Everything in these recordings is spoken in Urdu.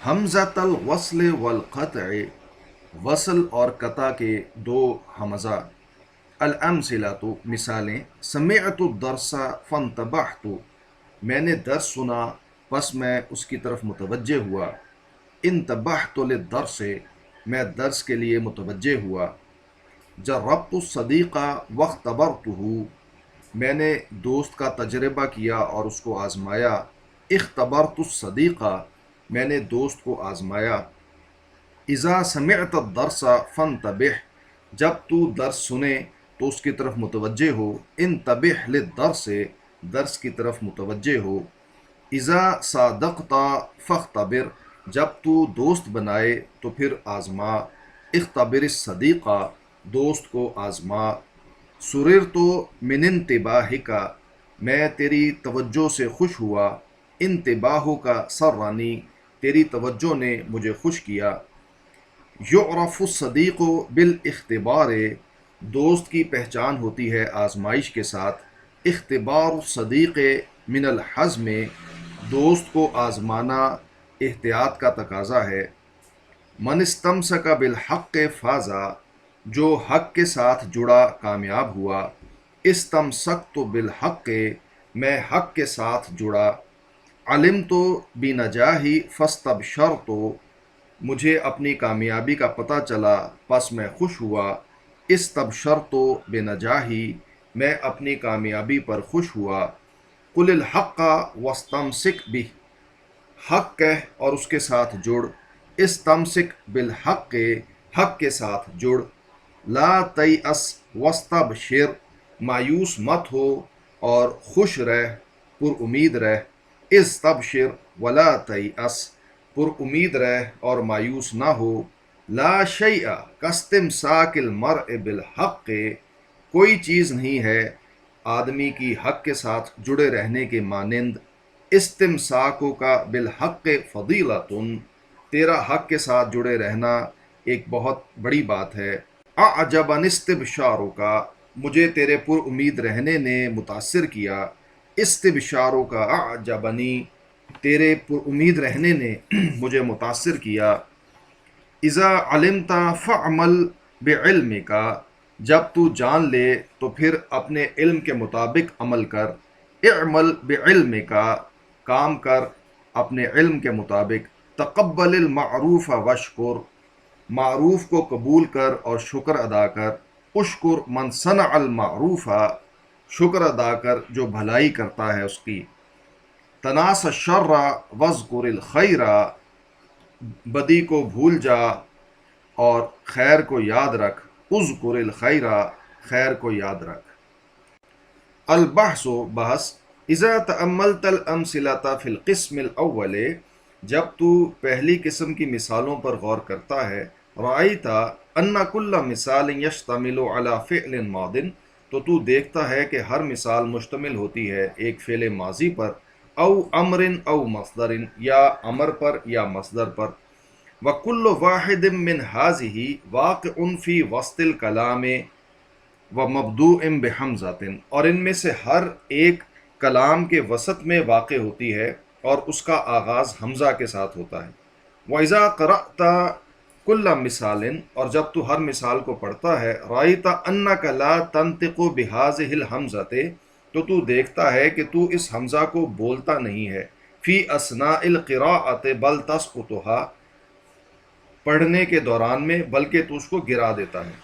حمزۃ الوصل والقطع، وصل اور قطع کے دو حمزہ. الامثلۃ، مثالیں. سمعت الدرس فانتبہت، میں نے درس سنا پس میں اس کی طرف متوجہ ہوا. انتبہت للدرس، میں درس کے لیے متوجہ ہوا. جربت الصدیق واختبرتہ، میں نے دوست کا تجربہ کیا اور اس کو آزمایا. اختبرت الصدیق، میں نے دوست کو آزمایا. اذا سمعت الدرس فانتبہ، جب تو درس سنے تو اس کی طرف متوجہ ہو. انتبہ للدرس، درس کی طرف متوجہ ہو. اذا صادقت فاختبر، جب تو دوست بنائے تو پھر آزما. اختبر الصدیق، دوست کو آزما. سررت من انتباہک، میں تیری توجہ سے خوش ہوا. انتباہک سرنی، تیری توجہ نے مجھے خوش کیا. یعرف الصدیق بالاختبار، دوست کی پہچان ہوتی ہے آزمائش کے ساتھ. اختبار الصدیق من الحزم، دوست کو آزمانا احتیاط کا تقاضا ہے. من استمسک بالحق فاز، جو حق کے ساتھ جڑا کامیاب ہوا. استمسکت بالحق، میں حق کے ساتھ جڑا. علمت بنجاحی فاستبشرت، مجھے اپنی کامیابی کا پتہ چلا پس میں خوش ہوا. استبشرت بنجاحی، میں اپنی کامیابی پر خوش ہوا. قل الحق واستمسک بہ، حق کہہ اور اس کے ساتھ جڑ. استمسک بالحق، حق کے ساتھ جڑ. لا تیأس واستبشر، مایوس مت ہو اور خوش رہ، پر امید رہ. استبشر ولا تیأس، پر امید رہ اور مایوس نہ ہو. لا شیء کاستمساک المرء بالحق، کوئی چیز نہیں ہے آدمی کی حق کے ساتھ جڑے رہنے کے مانند. استمساکو کا بالحق فضیلۃ، تیرا حق کے ساتھ جڑے رہنا ایک بہت بڑی بات ہے. اعجبنی استبشارو کا، مجھے تیرے پر امید رہنے نے متاثر کیا. استبشارو کا اعجبنی، تیرے پر امید رہنے نے مجھے متاثر کیا. اذا علمت فعمل بعلمک، جب تو جان لے تو پھر اپنے علم کے مطابق عمل کر. اعمل بعلمک، کام کر اپنے علم کے مطابق. تقبل المعروف واشکر، معروف کو قبول کر اور شکر ادا کر. اشکر من صنع المعروف، شکر ادا کر جو بھلائی کرتا ہے اس کی. تناس الشر واذکر الخیر، بدی کو بھول جا اور خیر کو یاد رکھ. اذکر الخیر، خیر کو یاد رکھ. البحث، بحث. اذا تأملت الامثلۃ فی القسم الاول، جب تو پہلی قسم کی مثالوں پر غور کرتا ہے. رأیت ان کل مثال یشتمل علی فعل ماض، تو دیکھتا ہے کہ ہر مثال مشتمل ہوتی ہے ایک فعل ماضی پر. او امر او مصدر، یا امر پر یا مصدر پر. وکل واحد من هذه واقع فی وسط الکلام ومبدوء بحمزۃ، اور ان میں سے ہر ایک کلام کے وسط میں واقع ہوتی ہے اور اس کا آغاز حمزہ کے ساتھ ہوتا ہے. وَإِذَا قَرَأْتَ كُلَّ مِثَالٍ، اور جب تو ہر مثال کو پڑھتا ہے. رَأَيْتَ أَنَّكَ لَا تَنطِقُ بِهَذِهِ الْحَمْزَةِ، تو دیکھتا ہے کہ تو اس حمزہ کو بولتا نہیں ہے. فی اثناء القراءۃ بل تسقطها، پڑھنے کے دوران میں، بلکہ تو اس کو گرا دیتا ہے.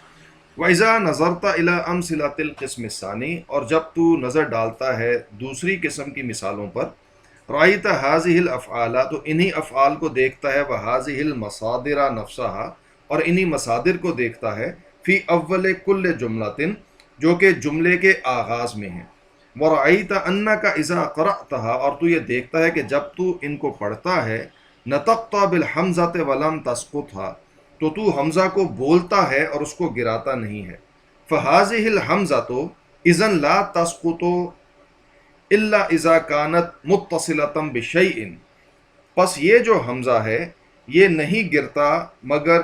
وَإِذَا نَظَرْتَ إِلَىٰ أَمْثِلَةِ الْقِسْمِ الثَّانِي، اور جب تو نظر ڈالتا ہے دوسری قسم کی مثالوں پر. رَأَيْتَ هَٰذِهِ الْأَفْعَالَ، تو انہی افعال کو دیکھتا ہے. وَهَٰذِهِ الْمَصَادِرَ نَفْسَهَا، اور انہی مصادر کو دیکھتا ہے. فی اول کل جملۃ، جو کہ جملے کے آغاز میں ہیں. وَرَأَيْتَ أَنَّكَ إِذَا قَرَأْتَهَا، اور تو یہ دیکھتا ہے کہ جب تو ان کو پڑھتا ہے. نَطَقْتَ بِالْحَمْزَةِ وَلَمْ تَسْقُطْهَا، تو حمزہ کو بولتا ہے اور اس کو گراتا نہیں ہے. فَهَٰذِهِ الْحَمْزَةُ إِذًا لَا تَسْقُطُ إِلَّا إِذَا كَانَتْ مُتَّصِلَةً بِشَيْءٍ، پس یہ جو حمزہ ہے یہ نہیں گرتا مگر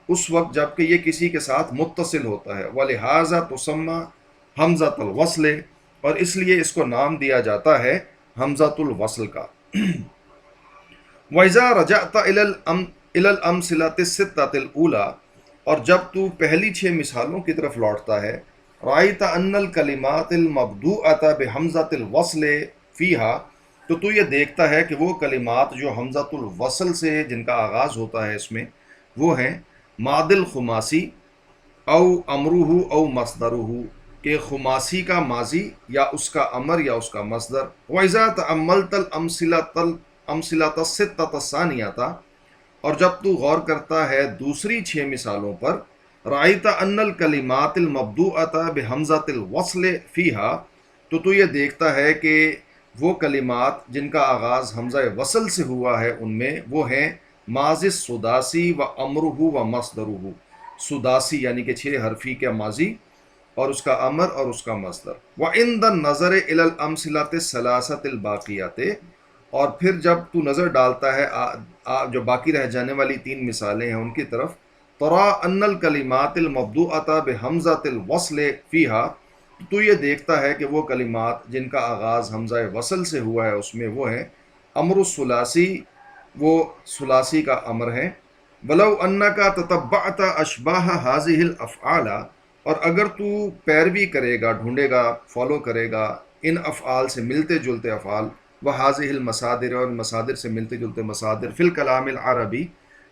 اس وقت جب کہ یہ کسی کے ساتھ متصل ہوتا ہے. وَلِهَٰذَا تُسَمَّىٰ حَمْزَةَ الْوَصْلِ، اور اس لیے اس کو نام دیا جاتا ہے حمزۃ الوصل کا. وَإِذَا رَجَعْتَ إِلَى الْأَمْثِلَةِ السِّتَّةِ الْأُولَى، اور جب تو پہلی 6 مثالوں کی طرف لوٹتا ہے، رَأَيْتَ أَنَّ الْكَلِمَاتِ الْمَبْدُوءَةَ بِحَمْزَةِ الْوَصْلِ فِيهَا، تو تو یہ دیکھتا ہے کہ وہ کلمات جو حمزۃ الوصل سے جن کا آغاز ہوتا ہے اس میں، وہ ہیں مادل خماسی او امروہ او مصدرہ، کہ خماسی کا ماضی یا اس کا امر یا اس کا مصدر۔ وَإِذَا تَأَمَّلْتَ الْأَمْثِلَةَ السِّتَّةَ الثَّانِيَةَ، اور جب تو غور کرتا ہے دوسری 6 مثالوں پر، رَأَيْتَ أَنَّ الْكَلِمَاتِ الْمَبْدُوءَةَ بِحَمْزَةِ الْوَصْلِ فِيهَا، تو تو یہ دیکھتا ہے کہ وہ کلمات جن کا آغاز حمزہ وصل سے ہوا ہے ان میں وہ ہیں ماضی السداسی و امرہ و مصدرہ، سداسی یعنی کہ 6 حرفی کا ماضی اور اس کا امر اور اس کا مصدر۔ وَعِنْدَ النَّظَرِ إِلَى الْأَمْثِلَةِ الثَّلَاثَةِ الْبَاقِيَاتِ، اور پھر جب تو نظر ڈالتا ہے جو باقی رہ جانے والی 3 مثالیں ہیں ان کی طرف، تَرَى أَنَّ الْكَلِمَاتِ الْمَبْدُوءَةَ بِحَمْزَةِ الْوَصْلِ فِيهَا، تو یہ دیکھتا ہے کہ وہ کلمات جن کا آغاز حمزہ وصل سے ہوا ہے اس میں وہ ہیں امر الثلاثی، وہ ثلاثی کا امر ہے۔ وَلَوْ أَنَّكَ تَتَبَّعْتَ أَشْبَاهَ هَذِهِ الْأَفْعَالَ، اور اگر تو پیروی کرے گا، ڈھونڈے گا، فالو کرے گا ان افعال سے ملتے جلتے افعال، وَهَذِهِ الْمَصَادِرِ، اور مصادر سے ملتے جلتے مصادر، فی الکلام العربی،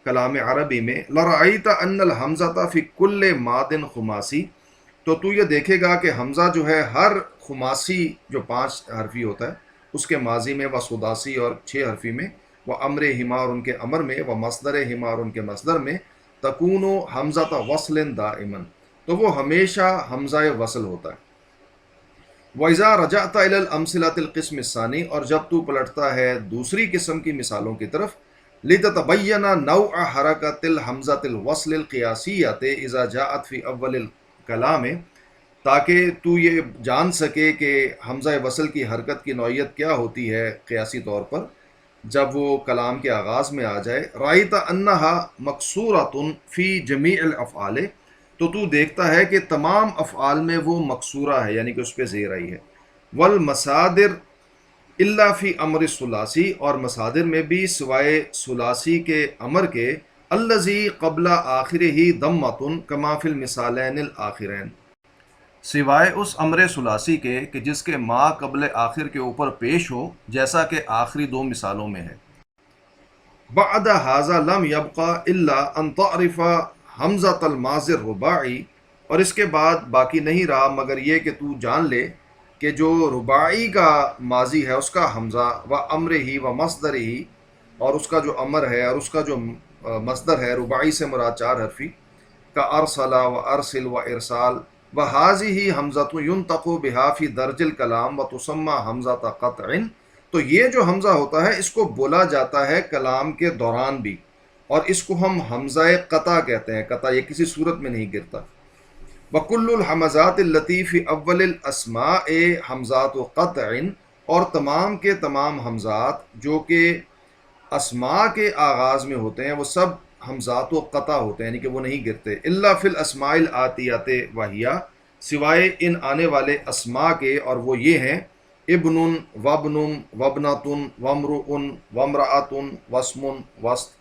کلام عربی میں، لَرَأَيْتَ أَنَّ الْحَمْزَةَ فِي كُلِّ مَادٍ خُمَاسِی، تو یہ دیکھے گا کہ حمزہ جو ہے ہر خماسی جو 5 حرفی ہوتا ہے اس کے ماضی میں، و سداسی اور 6 حرفی میں، و امر ہما اور ان کے امر میں، و مصدر ہما اور ان کے مصدر میں، تکون حمزہ وصل دائما، تو وہ ہمیشہ حمزہ وصل ہوتا ہے۔ وَإِذَا رَجَعْتَ إِلَى الْأَمْثِلَةِ الْقِسْمِ الثَّانِي، اور جب تو پلٹتا ہے دوسری قسم کی مثالوں کی طرف، لِتَتَبَيَّنَ نَوْعَ حَرَكَةِ الْحَمْزَةِ الْوَصْلِ الْقِيَاسِيَّةِ إِذَا جَاءَتْ فِي أَوَّلِ الْكَلَامِ، تاکہ تو یہ جان سکے کہ حمزہ وصل کی حرکت کی نوعیت کیا ہوتی ہے قیاسی طور پر جب وہ کلام کے آغاز میں آ جائے۔ رَأَيْتَ أَنَّهَا مَكْسُورَةٌ فِي جَمِيعِ الْأَفْعَالِ، تو دیکھتا ہے کہ تمام افعال میں وہ مکسورہ ہے یعنی کہ اس پہ زیر آئی ہے۔ والمصادر الا فی امر ثلاثی، اور مصادر میں بھی سوائے ثلاثی کے امر کے، الذی قبل آخرہ ضمۃ کما فی المثالین الآخرین، سوائے اس امر ثلاثی کے کہ جس کے ما قبل آخر کے اوپر پیش ہو جیسا کہ آخری 2 مثالوں میں ہے۔ بعد هذا لم يبقى الا ان تعرف حمزۃ الماضی الرباعی، اور اس کے بعد باقی نہیں رہا مگر یہ کہ تو جان لے کہ جو رباعی کا ماضی ہے اس کا حمزہ، و امر ہی و مصدر ہی، اور اس کا جو امر ہے اور اس کا جو مصدر ہے، رباعی سے مراد 4 حرفی، کا ارسلا و ارسل و ارسال، و حاضی حمزۃ ینطق بہا فی درج الکلام و تسمى حمزۃ قطع، تو یہ جو حمزہ ہوتا ہے اس کو بولا جاتا ہے کلام کے دوران بھی، اور اس کو ہم حمزہ قطع کہتے ہیں، قطع یہ کسی صورت میں نہیں گرتا۔ وَكُلُّ الْحَمَزَاتِ الَّتِي فِي أَوَّلِ الْأَسْمَاءِ حَمْزَاتُ قَطْعٍ، اور تمام کے تمام حمزات جو کہ اسماء کے آغاز میں ہوتے ہیں وہ سب حمزات و قطع ہوتے ہیں، یعنی کہ وہ نہیں گرتے۔ الا فی الاسماء الآتیات وہیا، سوائے ان آنے والے اسماء کے، اور وہ یہ ہیں ابن وابن وابنۃ وامرؤ وامرأۃ واسم وسط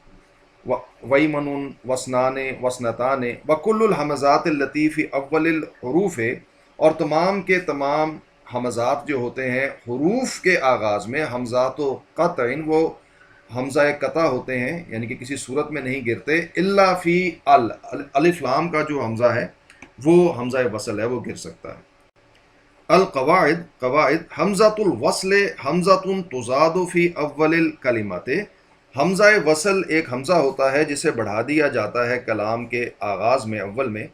ویمن وسنان وسنتان، وکل الحمزات التی فی اول الحروف، اور تمام کے تمام حمزات جو ہوتے ہیں حروف کے آغاز میں، حمزات و قطع، وہ حمزہ قطع ہوتے ہیں یعنی کہ کسی صورت میں نہیں گرتے۔ الا فی الف لام کا جو حمزہ ہے وہ حمزہ وصل ہے، وہ گر سکتا ہے۔ القواعد، قواعد، حمزۃ الوصل حمزۃ تزاد فی اول الکلمات، حمزہ وصل ایک حمزہ ہوتا ہے جسے بڑھا دیا جاتا ہے کلام کے آغاز میں، اول میں،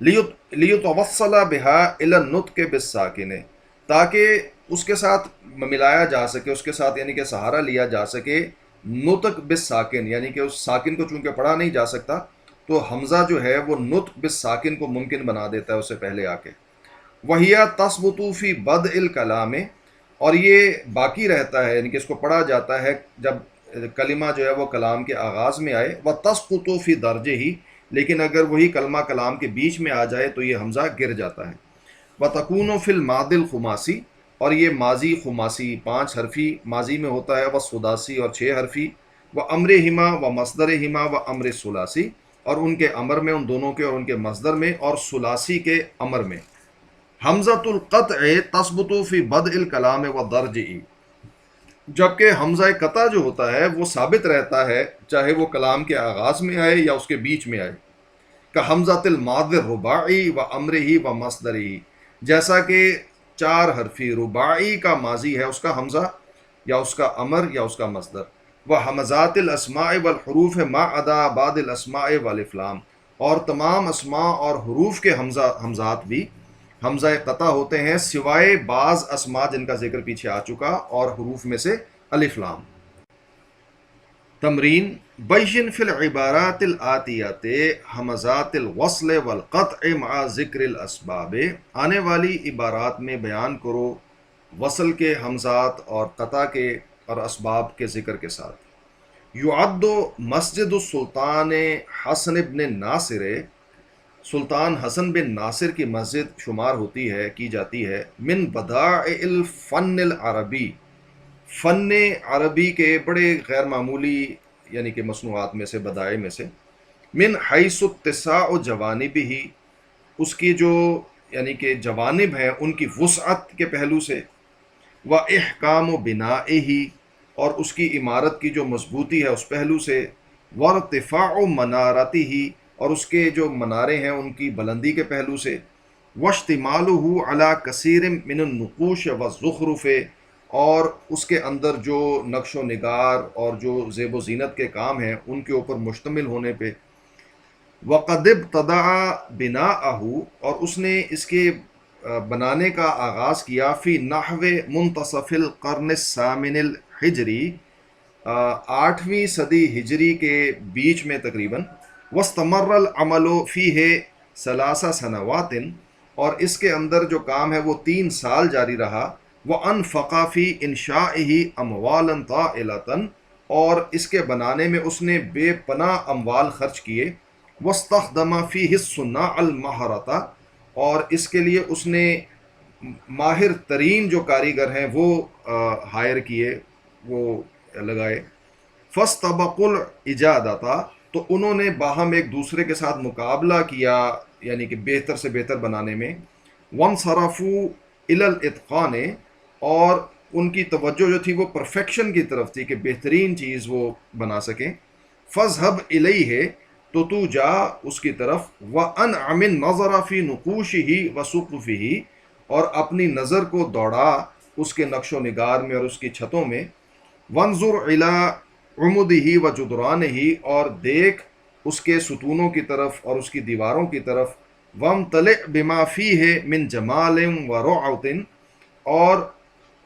لیتوصل بہا الی النطق بالساکن، تاکہ اس کے ساتھ ملایا جا سکے، اس کے ساتھ یعنی کہ سہارا لیا جا سکے نطق بالساکن، یعنی کہ اس ساکن کو چونکہ پڑھا نہیں جا سکتا تو حمزہ جو ہے وہ نطق بالساکن کو ممکن بنا دیتا ہے اس سے پہلے آ کے۔ وَهِيَ تَثْبُتُ فِي بَدْءِ الْكَلَامِ، اور یہ باقی رہتا ہے یعنی کہ اس کو پڑھا جاتا ہے جب کلمہ جو ہے وہ کلام کے آغاز میں آئے، وَتَسْقُطُ فِي دَرْجِهِ، لیکن اگر وہی کلمہ کلام کے بیچ میں آ جائے تو یہ حمزہ گر جاتا ہے۔ وَتَكُونُ فِي الْمَاضِ الْخُمَاسِی، اور یہ ماضی خماسی 5 حرفی ماضی میں ہوتا ہے، وَالسُّدَاسِی اور 6 حرفی، و امرہما و مصدرہما و امر ثلاثی، اور ان کے امر میں، ان دونوں کے اور ان کے مصدر میں اور ثلاثی کے امر میں. حمزۃ القطع تثبت فی بدء الکلام و درجہ، جبکہ حمزہ قطع جو ہوتا ہے وہ ثابت رہتا ہے چاہے وہ کلام کے آغاز میں آئے یا اس کے بیچ میں آئے. کہ حمزۃ الماضی الرباعی و امرہی و مصدرہی، جیسا کہ 4 حرفی رباعی کا ماضی ہے اس کا حمزہ یا اس کا امر یا اس کا مصدر. وہ حمزات الاسماء والحروف ما عدا بعد الاسماء والافلام، اور تمام اسماء اور حروف کے حمزات بھی حمزہ قطع ہوتے ہیں سوائے بعض اسماء جن کا ذکر پیچھے آ چکا اور حروف میں سے الف لام. تمرین: بین فی العبارات الآتیات حمزات الوصل والقطع مع ذکر الاسباب، آنے والی عبارات میں بیان کرو وصل کے حمزات اور قطع کے اور اسباب کے ذکر کے ساتھ. یعد مسجد السلطان حسن بن ناصر، سلطان حسن بن ناصر کی مسجد شمار ہوتی ہے، کی جاتی ہے، من بدائع الفن العربی، فن عربی کے بڑے غیر معمولی یعنی کہ مصنوعات میں سے، بدائع میں سے. من حیث اتساع جوانبہ، اس کی جو یعنی کہ جوانب ہیں ان کی وسعت کے پہلو سے. و احکام و بنائہ، اور اس کی عمارت کی جو مضبوطی ہے اس پہلو سے. وارتفاع منارتہ، اور اس کے جو منارے ہیں ان کی بلندی کے پہلو سے. واشتمالہ علی کثیر من النقوش والزخرف، اور اس کے اندر جو نقش و نگار اور جو زیب و زینت کے کام ہیں ان کے اوپر مشتمل ہونے پہ. وقد ابتدع بناءہ، اور اس نے اس کے بنانے کا آغاز کیا، فی نحو منتصف القرن الثامن الحجری، 8ویں صدی ہجری کے بیچ میں تقریباً. واستمر العمل فیہ 3 سنوات، اور اس کے اندر جو کام ہے وہ 3 سال جاری رہا. وانفق فی انشائہ اموالا طائلۃ، اور اس کے بنانے میں اس نے بے پناہ اموال خرچ کیے. واستخدم فیہ الصناع المہرۃ، اور اس کے لیے اس نے ماہر ترین جو کاریگر ہیں وہ ہائر کیے، وہ لگائے. فاستبقوا الاجادۃ، تو انہوں نے باہم ایک دوسرے کے ساتھ مقابلہ کیا یعنی کہ بہتر سے بہتر بنانے میں. وانصرفوا الی الاتقان، اور ان کی توجہ جو تھی وہ پرفیکشن کی طرف تھی کہ بہترین چیز وہ بنا سکیں. فاذهب الیہ، تو تو جا اس کی طرف. وانعم النظر فی نقوشہ وسقفہ، اور اپنی نظر کو دوڑا اس کے نقش و نگار میں اور اس کی چھتوں میں. وانظر الی عمدہ وجدرانہ، اور دیکھ اس کے ستونوں کی طرف اور اس کی دیواروں کی طرف. وامتلئ بما فیہ من جمال ورعۃ، اور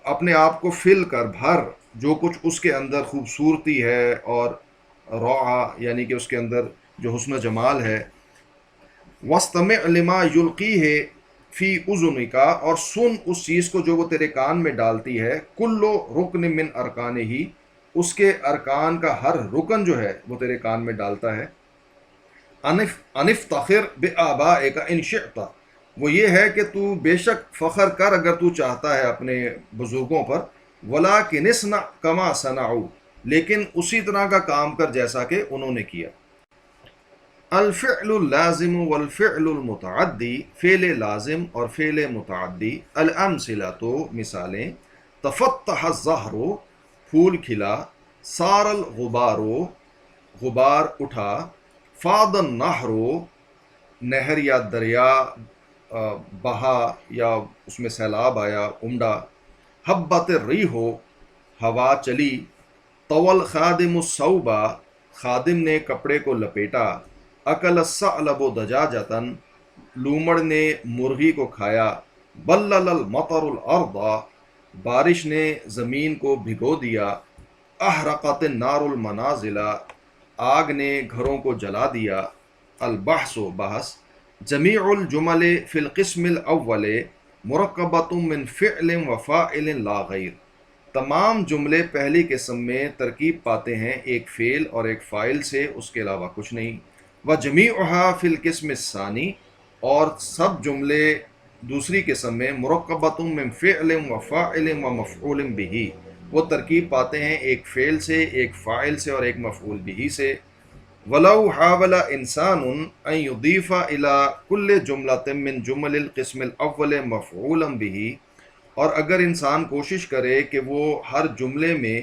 اپنے آپ کو فل کر بھر جو کچھ اس کے اندر خوبصورتی ہے اور روعہ یعنی کہ اس کے اندر جو حسن و جمال ہے. واستمع لما یلقیہ فی اذنک، اور سن اس چیز کو جو وہ تیرے کان میں ڈالتی ہے. کل رکن من ارکانہ، اس کے ارکان کا ہر رکن جو ہے وہ تیرے کان میں ڈالتا ہے. انفتخر بآبائک ان شئت، وہ یہ ہے کہ تو بے شک فخر کر اگر تو چاہتا ہے اپنے بزرگوں پر. ولکن اصنع کما صنعوا، لیکن اسی طرح کا کام کر جیسا کہ انہوں نے کیا. الفعل اللازم والفعل المتعدی، فعل لازم اور فعل متعدی. الامثلہ، تو مثالیں. تفتح الزہر، پھول کھلا. سار الغبار، غبار اٹھا. فاض النہر، نہر یا دریا بہا یا اس میں سیلاب آیا، امڈا. حبت الریح، ہوا چلی. طول خادم الثوب، خادم نے کپڑے کو لپیٹا. اکل الثعلب دجاجۃ، لومڑ نے مرغی کو کھایا. بلل المطر الارض، بارش نے زمین کو بھگو دیا. احرقت النار المنازل، آگ نے گھروں کو جلا دیا. البحث، بحث. جمیع الجمل فی القسم الاول مرکبۃ من فعل و فاعل لا غیر، تمام جملے پہلی قسم میں ترکیب پاتے ہیں ایک فعل اور ایک فاعل سے، اس کے علاوہ کچھ نہیں. وجمیعها فی القسم الثانی، اور سب جملے دوسری قسم میں مرکبۃ من فعل و فاعل و مفعول بہ، وہ ترکیب پاتے ہیں ایک فعل سے، ایک فاعل سے اور ایک مفعول بہ سے۔ ولو حاول انسان ان یضیف الی کل جملۃ من جمل القسم الاول مفعولا به، اور اگر انسان کوشش کرے کہ وہ ہر جملے میں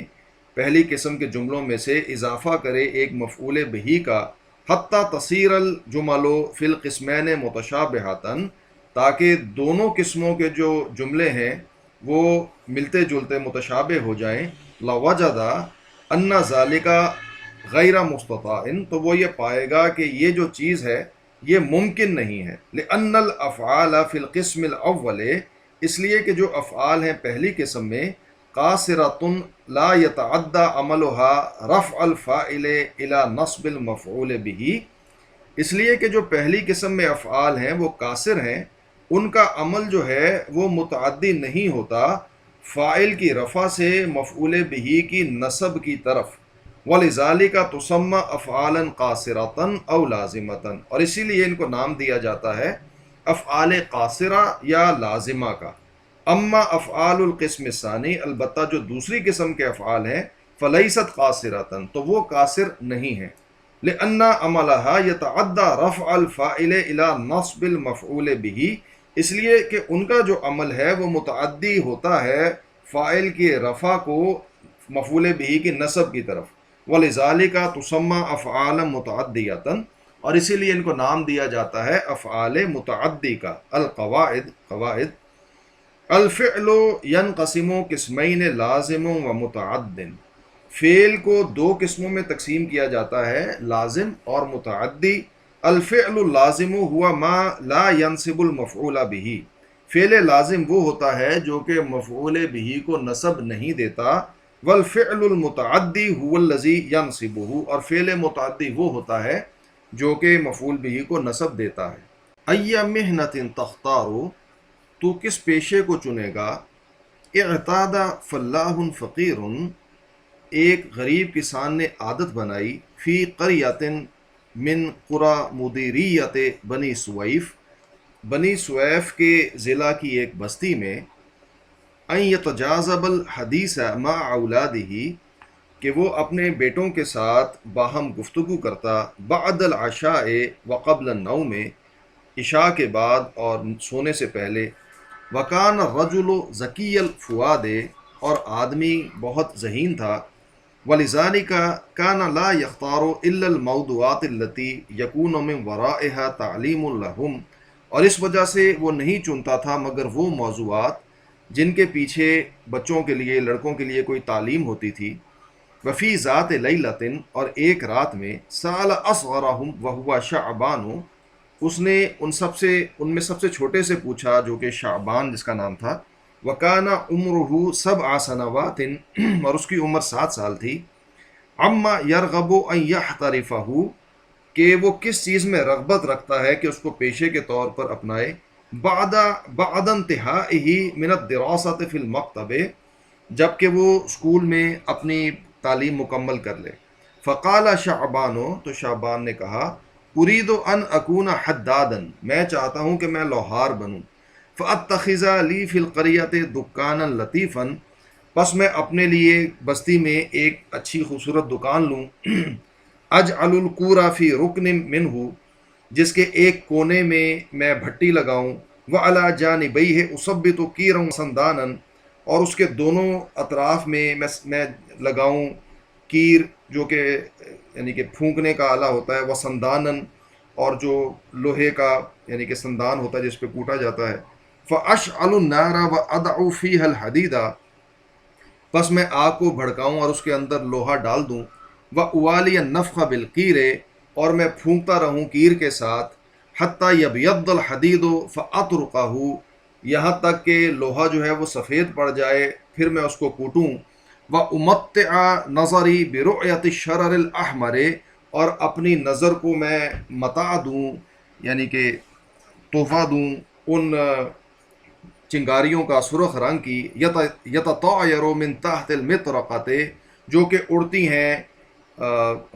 پہلی قسم کے جملوں میں سے اضافہ کرے ایک مفعول بہ کا، حتی تصیر الجمل فی القسمین متشابہۃ، تاکہ دونوں قسموں کے جو جملے ہیں وہ ملتے جلتے متشابہ ہو جائیں، لوجد ان ذالک غیر مستطاع، تو وہ یہ پائے گا کہ یہ جو چیز ہے یہ ممکن نہیں ہے۔ لأن الافعال فی القسم الاول، اس لیے کہ جو افعال ہیں پہلی قسم میں، قاصرۃ لا یتعدی عملها رفع الفاعل الی نصب المفعول به، اس لیے کہ جو پہلی قسم میں افعال ہیں وہ قاصر ہیں، ان کا عمل جو ہے وہ متعدی نہیں ہوتا فاعل کی رفع سے مفعول بہ کی نصب کی طرف، وَلِذَالِكَ تُسَمَّى أَفْعَالًا قَاصِرَةً أَوْ لَازِمَةً، اور اسی لیے ان کو نام دیا جاتا ہے افعال قاصرہ یا لازمہ کا۔ اما افعال القسم الثانی، البتہ جو دوسری قسم کے افعال ہیں، فلیست قاصرۃ، تو وہ قاصر نہیں ہیں، لأن عملها يتعدى رفع الفاعل الى نصب المفعول به، اس لیے کہ ان کا جو عمل ہے وہ متعدی ہوتا ہے فاعل کی رفع کو مفعول به کی نصب کی طرف، وَلِذَالِكَ تُسَمَّى أَفْعَالًا مُتَعَدِّيَةً، اور اسی لیے ان کو نام دیا جاتا ہے افعال متعدی کا۔ القواعد، قواعد، الفعل ينقسم قسمین لازم و متعد، فعل کو دو قسموں میں تقسیم کیا جاتا ہے، لازم اور متعدی۔ الفعل اللازم ہوا ما لا ينصب المفعول به، فعل لازم وہ ہوتا ہے جو کہ مفعول به کو نصب نہیں دیتا۔ والفعل المتعدی هو الذي ينصبه، اور فعل متعدی وہ ہوتا ہے جو کہ مفعول به کو نصب دیتا ہے۔ ای محنت تختار، تو کس پیشے کو چنے گا؟ اعتاد فلاح فقیر، ایک غریب کسان نے عادت بنائی، فی قریۃ من قری مدیریت بنی سویف، بنی سویف کے ضلع کی ایک بستی میں، ان یتجاذب الحدیث مع اولادہ، کہ وہ اپنے بیٹوں کے ساتھ باہم گفتگو کرتا، بعد العشاء وقبل النوم، عشاء کے بعد اور سونے سے پہلے، وکان الرجل ذکی الفؤاد، اور آدمی بہت ذہین تھا، وَلِذَلِكَ كَانَ لَا يَخْتَارُ إِلَّا الْمَوْضُوعَاتِ الَّتِي يَكُونُ مِنْ وَرَائِهَا تَعْلِيمٌ لَهُمْ، اور اس وجہ سے وہ نہیں چنتا تھا مگر وہ موضوعات جن کے پیچھے بچوں کے لیے، لڑکوں کے لیے کوئی تعلیم ہوتی تھی۔ وفی ذات لیلۃ، اور ایک رات میں، سأل اصغرہم وہو شعبان، اس نے ان میں سب سے چھوٹے سے پوچھا جو کہ شعبان جس کا نام تھا، وکان عمرہ 7 سنوات، اور اس کی عمر 7 سال تھی، عما یرغب ان یحترفہ، کہ وہ کس چیز میں رغبت رکھتا ہے کہ اس کو پیشے کے طور پر اپنائے، بعد انتہائہ من الدراسۃ فی المکتب، جبکہ وہ اسکول میں اپنی تعلیم مکمل کر لے۔ فقال شعبان، تو شعبان نے کہا، ارید ان اکون حدادا، میں چاہتا ہوں کہ میں لوہار بنوں، فاتخذ لی فی القریۃ دکانا لطیفا، پس میں اپنے لیے بستی میں ایک اچھی خوبصورت دکان لوں، اجعل القور فی رکن منہ، جس کے ایک کونے میں بھٹی لگاؤں، وعلی جانبیہ اثبت قیرا سندانا، اور اس کے دونوں اطراف میں لگاؤں کیر، جو کہ یعنی کہ پھونکنے کا آلہ ہوتا ہے، وسندانن، اور جو لوہے کا یعنی کہ سندان ہوتا ہے جس پہ کوٹا جاتا ہے، فاشعل النار وادع فیہا الحدید، پس میں آگ کو بھڑکاؤں اور اس کے اندر لوہا ڈال دوں، واوالی النفخ بالقیر، اور میں پھونکتا رہوں کیر کے ساتھ، حتی یبیض الحدید فاطرقہ، یہاں تک کہ لوہا جو ہے وہ سفید پڑ جائے، پھر میں اس کو کوٹوں، وَأُمَتِّعَ نَظَرِي بِرُؤْيَةِ الشَّرَرِ الْأَحْمَرِ، اور اپنی نظر کو میں متاع دوں یعنی کہ تحفہ دوں ان چنگاریوں کا سرخ رنگ کی، یتطایر من تحت المطرقۃ، جو کہ اڑتی ہیں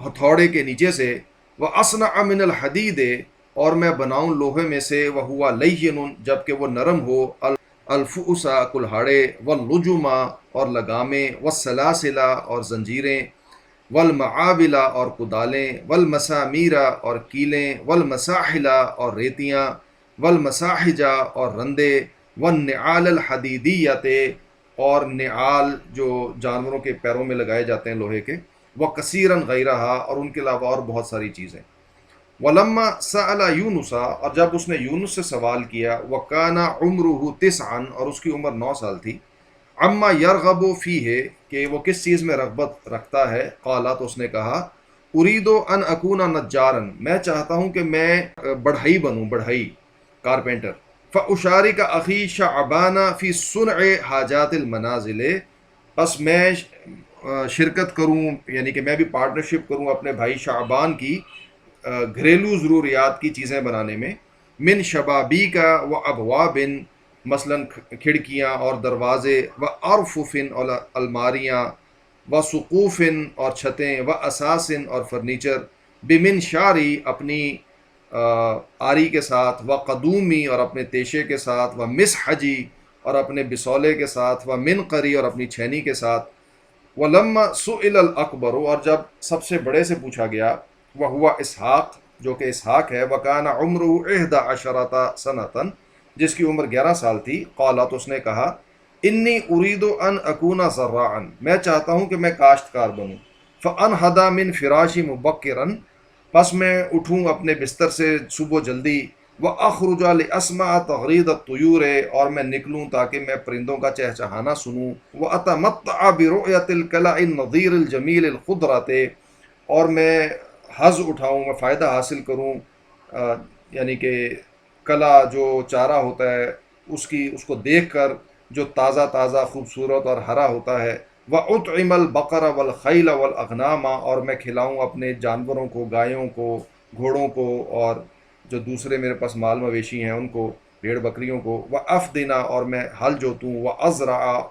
ہتھوڑے کے نیچے سے، وَأَصْنَعَ مِنَ الْحَدِيدِ، اور میں بناؤں لوہے میں سے، وَهُوَ لَيِّنٌ، جبکہ وہ نرم ہو، الفؤسا کلہاڑے، واللجما اور لگامیں، والسلاسلا اور زنجیریں، والمعابلا اور کدالیں، والمسامیرا اور کیلیں، والمساحلا اور ریتیاں، والمساحجا اور رندے، والنعال الحدیدیت اور نعال جو جانوروں کے پیروں میں لگائے جاتے ہیں لوہے کے، وکثیرا غیرہا اور ان کے علاوہ اور بہت ساری چیزیں۔ ولما سأل یونسا اور جب اس نے یونس سے سوال کیا، وکانا عمرہ تسعا اور اس کی عمر 9 سال تھی، عما یرغب فیہ کہ وہ کس چیز میں رغبت رکھتا ہے، قالا تو اس نے کہا، ارید ان اکون نجارا میں چاہتا ہوں کہ میں بڑھئی بنوں، بڑھئی کارپینٹر، فاشارک اخی شعبان فی صنع حاجات المنازل پس میں شرکت کروں، یعنی کہ میں بھی پارٹنرشپ کروں اپنے بھائی شعبان کی گھریلو ضروریات کی چیزیں بنانے میں، من شبابی کا و ابوابن مثلاً کھڑکیاں اور دروازے، و ارففن اور الماریاں، و سقوفن اور چھتیں، و اساسن اور فرنیچر، بمن شاری اپنی آری کے ساتھ، و قدومی اور اپنے تیشے کے ساتھ، و مسحجی اور اپنے بسولے کے ساتھ، و منقری اور اپنی چھینی کے ساتھ۔ ولما سئل الاکبر اور جب سب سے بڑے سے پوچھا گیا، وہوا اسحاق جو کہ اسحاق ہے، وکان عمرہ 11 سنۃ جس کی عمر 11 سال تھی، قالا تو اس نے کہا، انی ارید ان اکون زراعا میں چاہتا ہوں کہ میں کاشتکار بنوں، فانہدا من فراشی مبکرا پس میں اٹھوں اپنے بستر سے صبح جلدی، واخرج لاسمع تغرید الطیور اور میں نکلوں تاکہ میں پرندوں کا چہچہانا سنوں، واتمتع برؤیت الکلأ النظیر الجمیل الخضرۃ اور میں حظ اٹھاؤں، میں فائدہ حاصل کروں یعنی کہ کلا جو چارہ ہوتا ہے اس کو دیکھ کر جو تازہ تازہ خوبصورت اور ہرا ہوتا ہے، وَأُطْعِمَ الْبَقَرَ وَالْخَيْلَ وَالْأَغْنَامَ اور میں کھلاؤں اپنے جانوروں کو، گایوں کو، گھوڑوں کو، اور جو دوسرے میرے پاس مال مویشی ہیں ان کو، بھیڑ بکریوں کو، وَأَفْدِنَا اور میں ہل جوتوں، وَأَزْرَعَ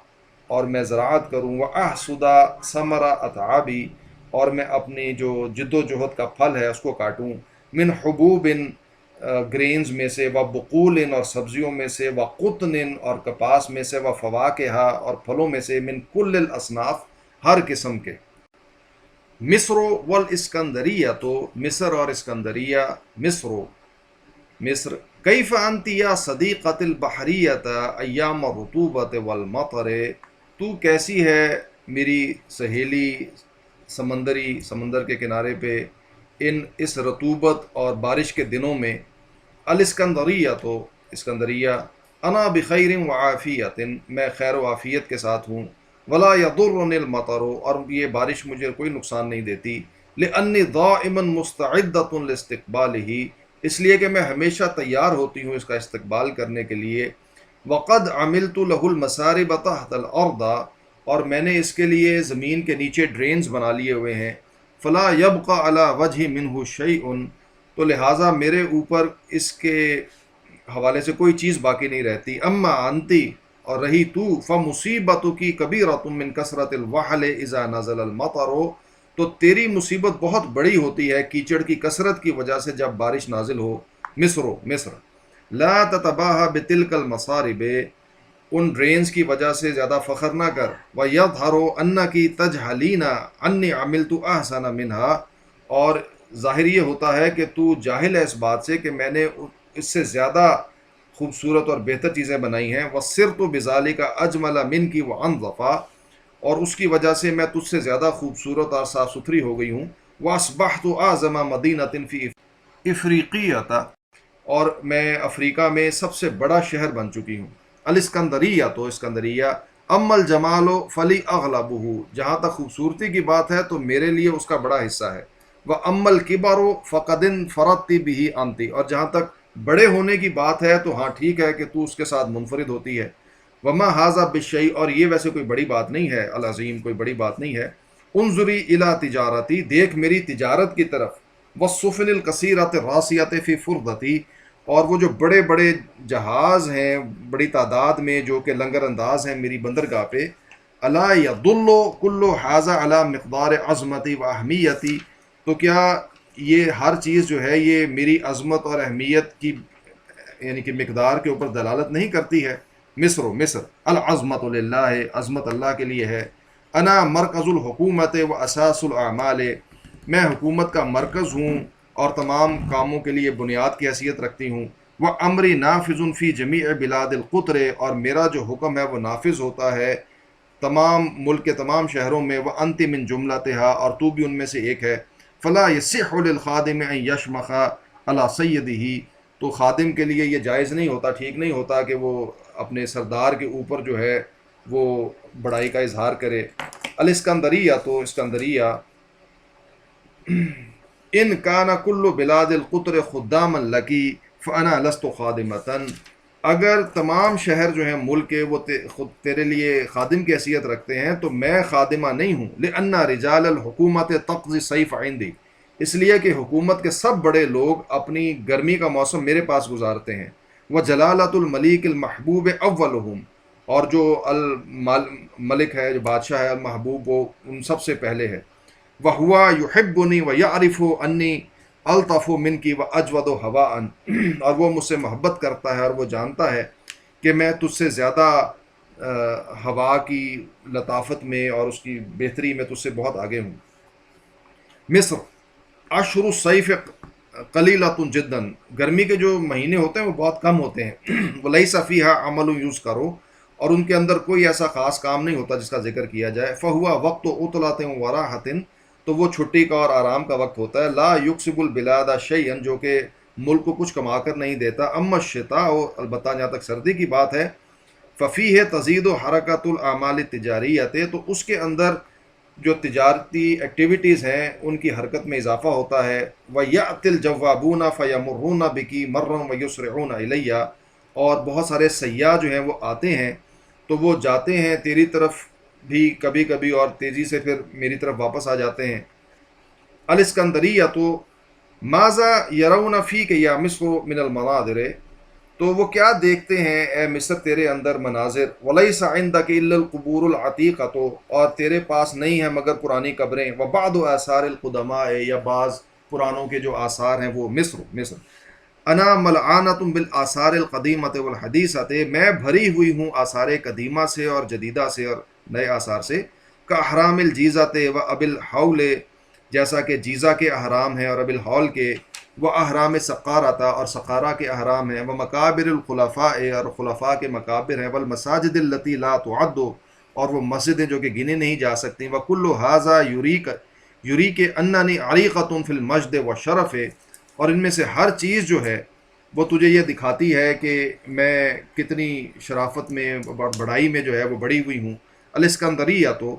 اور میں زراعت کروں، وَأَحْصُدَ ثَمَرَ أَتْعَابِي اور میں اپنی جو جد و جہد کا پھل ہے اس کو کاٹوں، من حبوب گرینز میں سے، و بقول اور سبزیوں میں سے، و قطن اور کپاس میں سے، و فواکہ اور پھلوں میں سے، من کل الاصناف ہر قسم کے۔ مصر والاسکندریہ تو مصر اور اسکندریہ، مصر کیف انت یا صدیقۃ البحریۃ ایام الرطوبۃ والمطر تو کیسی ہے میری سہیلی سمندر کے کنارے پہ اس رطوبت اور بارش کے دنوں میں، الاسکندریہ تو اسکندریہ، انا بخیر وعافیت میں خیر و عافیت کے ساتھ ہوں، ولا یضرنی المطر اور یہ بارش مجھے کوئی نقصان نہیں دیتی، لانی دائما مستعدۃ لاستقبالہ اس لیے کہ میں ہمیشہ تیار ہوتی ہوں اس کا استقبال کرنے کے لیے، وقد عملت له المسارب تحت الارض اور میں نے اس کے لیے زمین کے نیچے ڈرینز بنا لیے ہوئے ہیں، فلا يبقى على وجه منه شيء تو لہٰذا میرے اوپر اس کے حوالے سے کوئی چیز باقی نہیں رہتی، اما انتی اور رہی تو، فمصیبتک کبیرۃ من کثرۃ الوحل اذا نزل المطر تو تیری مصیبت بہت بڑی ہوتی ہے کیچڑ کی کثرت کی وجہ سے جب بارش نازل ہو، مصر لا تتباہى بتلک المصارب ان ڈرینز کی وجہ سے زیادہ فخر نہ کر، وَيَظْهَرُ أَنَّكِ تَجْهَلِينَ أَنِّي عَمِلْتُ أَحْسَنَ مِنْهَا اور ظاہر یہ ہوتا ہے کہ تو جاہل ہے اس بات سے کہ میں نے اس سے زیادہ خوبصورت اور بہتر چیزیں بنائی ہیں، وَصِرْتُ بِذَلِكَ أَجْمَلَ مِنْكِ وَأَنْظَفَ اور اس کی وجہ سے میں تجھ سے زیادہ خوبصورت اور صاف ستھری ہو گئی ہوں، وَأَصْبَحْتُ أَعْظَمَ مَدِينَةٍ فِي إِفْرِيقِيَّةَ اور میں افریقہ میں سب سے بڑا شہر بن چکی ہوں، الاسکندریہ تو اسکندریہ، ام الجمال فلی اغلبہ جہاں تک خوبصورتی کی بات ہے تو میرے لیے اس کا بڑا حصہ ہے، و ام الکبر فقد انفردت بہ انت اور جہاں تک بڑے ہونے کی بات ہے تو ہاں ٹھیک ہے کہ تو اس کے ساتھ منفرد ہوتی ہے، وما ھذا بالشیء اور یہ ویسے کوئی بڑی بات نہیں ہے، العظیم کوئی بڑی بات نہیں ہے، انظری الی تجارتی دیکھ میری تجارت کی طرف، والسفن الکثیرۃ الراسیۃ فی فردتی اور وہ جو بڑے بڑے جہاز ہیں بڑی تعداد میں جو کہ لنگر انداز ہیں میری بندرگاہ پہ، الا یدل کل ھذا علی مقدار عظمتی و اہمیتی تو کیا یہ ہر چیز جو ہے یہ میری عظمت اور اہمیت کی یعنی کہ مقدار کے اوپر دلالت نہیں کرتی ہے، مصر العظمت للہ، عظمت اللہ کے لیے ہے، انا مرکز الحکومت و اساس الاعمال، میں حکومت کا مرکز ہوں اور تمام کاموں کے لیے بنیاد کی حیثیت رکھتی ہوں، وہ امری نافذ فی جمیع بلاد القطر، اور میرا جو حکم ہے وہ نافذ ہوتا ہے تمام ملک کے تمام شہروں میں، وہ انت من جملتها، اور تو بھی ان میں سے ایک ہے، فلا یصح للخادم ان یشمخ علی سیدہ، تو خادم کے لیے یہ جائز نہیں ہوتا، ٹھیک نہیں ہوتا کہ وہ اپنے سردار کے اوپر جو ہے وہ بڑائی کا اظہار کرے۔ الاسکندریہ، تو اسکندریہ، ان کان کل بلاد القطر خداما لکی فانا لست خادمتن، اگر تمام شہر جو ہیں ملک کے وہ خود تیرے لیے خادم کی حیثیت رکھتے ہیں تو میں خادمہ نہیں ہوں، لأن رجال الحکومت تقضی الصیف عندی، اس لیے کہ حکومت کے سب بڑے لوگ اپنی گرمی کا موسم میرے پاس گزارتے ہیں، وہ جلالت الملیک المحبوب اولہم، اور جو الملک ہے، جو بادشاہ ہے المحبوب، وہ ان سب سے پہلے ہے، وَهُوَ يُحِبُّنِي وَيَعْرِفُ أَنِّي أَلْطَفُ مِنْكِ وَأَجْوَدُ هَوَاءً، اور وہ مجھ سے محبت کرتا ہے اور وہ جانتا ہے کہ میں تجھ سے زیادہ ہوا کی لطافت میں اور اس کی بہتری میں تجھ سے بہت آگے ہوں۔ مصر اشہر الصیف قلیلۃ جدا، گرمی کے جو مہینے ہوتے ہیں وہ بہت کم ہوتے ہیں، ولیس فیہا عمل یذکر، اور ان کے اندر کوئی ایسا خاص کام نہیں ہوتا جس کا ذکر کیا جائے، فہوا وقت عطلۃ و راحۃ، تو وہ چھٹی کا اور آرام کا وقت ہوتا ہے، لا یکسب البلاد شیئا، جو کہ ملک کو کچھ کما کر نہیں دیتا، اما الشتاء، البتہ جہاں تک سردی کی بات ہے، ففیہ تزید و حرکت الاعمال التجاریت، تو اس کے اندر جو تجارتی ایکٹیویٹیز ہیں ان کی حرکت میں اضافہ ہوتا ہے، وَيَأْتِ الْجَوَّابُونَ فَيَمُرُّونَ بِكِ مَرًّا وَيُسْرِعُونَ إِلَيَّ، اور بہت سارے سیاح جو ہیں وہ آتے ہیں تو وہ جاتے ہیں تیری طرف بھی کبھی کبھی اور تیزی سے پھر میری طرف واپس آ جاتے ہیں۔ الاسکندریہ، تو ماذا یرون فیک یا مصر من المناظر، تو وہ کیا دیکھتے ہیں اے مصر تیرے اندر مناظر، ولیس عندک الا القبور العتیقۃ، اور تیرے پاس نہیں ہے مگر پرانی قبریں، وبعض آثار القدماء، یا بعض پرانوں کے جو آثار ہیں وہ مصر انا ملعانۃ بالآثار القدیمۃ والحدیثۃ، میں بھری ہوئی ہوں آثار قدیمہ سے اور جدیدہ سے اور نئے آثار سے، کا احرام الجیزۃ و ابی الحول، جیسا کہ جیزہ کے احرام ہیں اور ابی الحول کے، وہ احرام سقارہ اور سقارہ کے احرام ہیں، وہ مقابر الخلفاء، اور خلفاء کے مقابر ہیں، والمساجد التي لا تعد، اور وہ مسجدیں جو کہ گنے نہیں جا سکتی، وکل ھذا یریک اننی عریقۃ فی المجد والشرف، اور ان میں سے ہر چیز جو ہے وہ تجھے یہ دکھاتی ہے کہ میں کتنی شرافت میں بڑائی میں جو ہے وہ بڑی ہوئی ہوں۔ الاسکندریہ، تو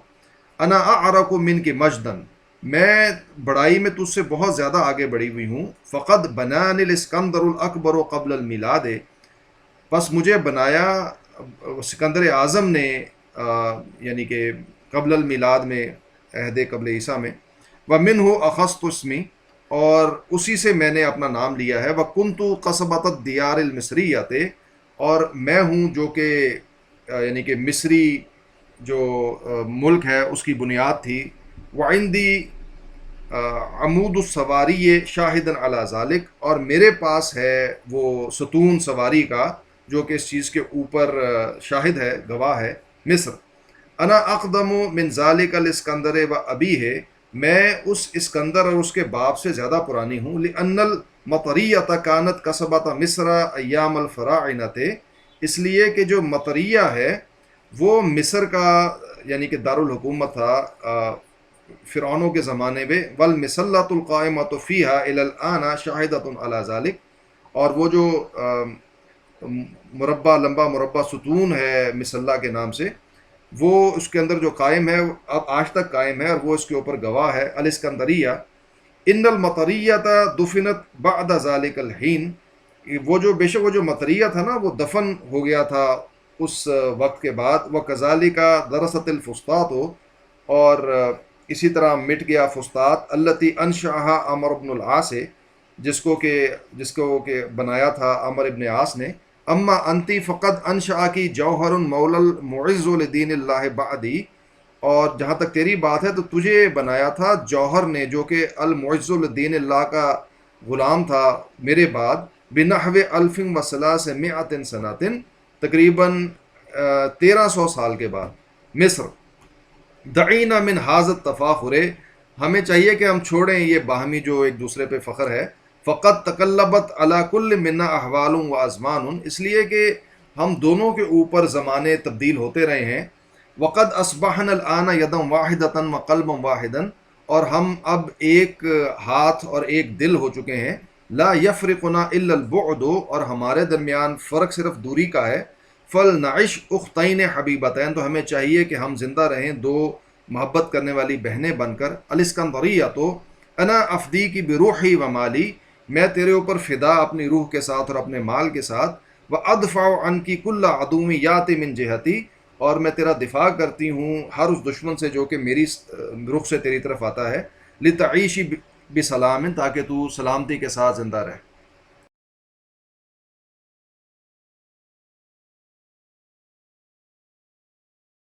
انا اعرق من کے مجدن، میں بڑائی میں تجھ سے بہت زیادہ آگے بڑھی ہوئی ہوں، فقد بنانی الاسکندر الاکبر قبل المیلاد، پس مجھے بنایا سکندر اعظم نے، یعنی کہ قبل المیلاد میں، عہد قبل عیسیٰ میں، ومنہ اخذت اسمی، اور اسی سے میں نے اپنا نام لیا ہے، وکنت قصبۃ الدیار المصریۃ، اور میں ہوں جو کہ یعنی کہ مصری جو ملک ہے اس کی بنیاد تھی، وعندی عمود السواری شاہدن علی ذالک، اور میرے پاس ہے وہ ستون سواری کا جو کہ اس چیز کے اوپر شاہد ہے، گواہ ہے۔ مصر انا اقدم من ذالک الاسکندر و ابی ہے، میں اس اسکندر اور اس کے باپ سے زیادہ پرانی ہوں، لأن المطریۃ کانت کسبۃ مصر ایام الفراعنۃ، اس لیے کہ جو مطریہ ہے وہ مصر کا یعنی کہ دارالحکومت تھا فرعونوں کے زمانے میں، والمسلۃ القائمۃ فیہا الی الآن شاہدۃ علی ذالک، اور وہ جو مربع لمبا مربع ستون ہے مسلح کے نام سے، وہ اس کے اندر جو قائم ہے اب آج تک قائم ہے اور وہ اس کے اوپر گواہ ہے۔ الاسکندریہ ان المطریۃ دفنت بعد ذالک الحین، وہ جو بے شک وہ جو مطریہ تھا نا وہ دفن ہو گیا تھا اس وقت کے بعد، وکذالک درست الفسطاط، اور اسی طرح مٹ گیا فسطاط، التی انشأہا عمر بن العاص، جس کو کہ بنایا تھا عمر ابن عاص نے، اما انتی فقد انشأ کی جوہر مول المعز لدین اللہ بعدی، اور جہاں تک تیری بات ہے تو تجھے بنایا تھا جوہر نے جو کہ المعز لدین اللہ کا غلام تھا میرے بعد، بنحو الف و ثلاثمائۃ سنۃ، تقریباً 1300 سال کے بعد مصر، دعینا من حاضت تفاخر، ہمیں چاہیے کہ ہم چھوڑیں یہ باہمی جو ایک دوسرے پہ فخر ہے، فقط تقلبت علی کل منا احوال و ازمان، اس لیے کہ ہم دونوں کے اوپر زمانے تبدیل ہوتے رہے ہیں، وقد اصبحنا الان یدا واحدتا و قلبا واحدا، اور ہم اب ایک ہاتھ اور ایک دل ہو چکے ہیں، لا یفرقنا الا البعد، اور ہمارے درمیان فرق صرف دوری کا ہے، فلنعش اختین حبیبتین، تو ہمیں چاہیے کہ ہم زندہ رہیں دو محبت کرنے والی بہنیں بن کر، الاسکندریہ تو انا افدی کی بروحی و مالی، میں تیرے اوپر فدا اپنی روح کے ساتھ اور اپنے مال کے ساتھ، و ادفع عن کی کل عدو یات من جہتی، اور میں تیرا دفاع کرتی ہوں ہر اس دشمن سے جو کہ میری رخ سے تیری طرف آتا ہے، لتعیشی بسلام، تاکہ تو سلامتی کے ساتھ زندہ رہے۔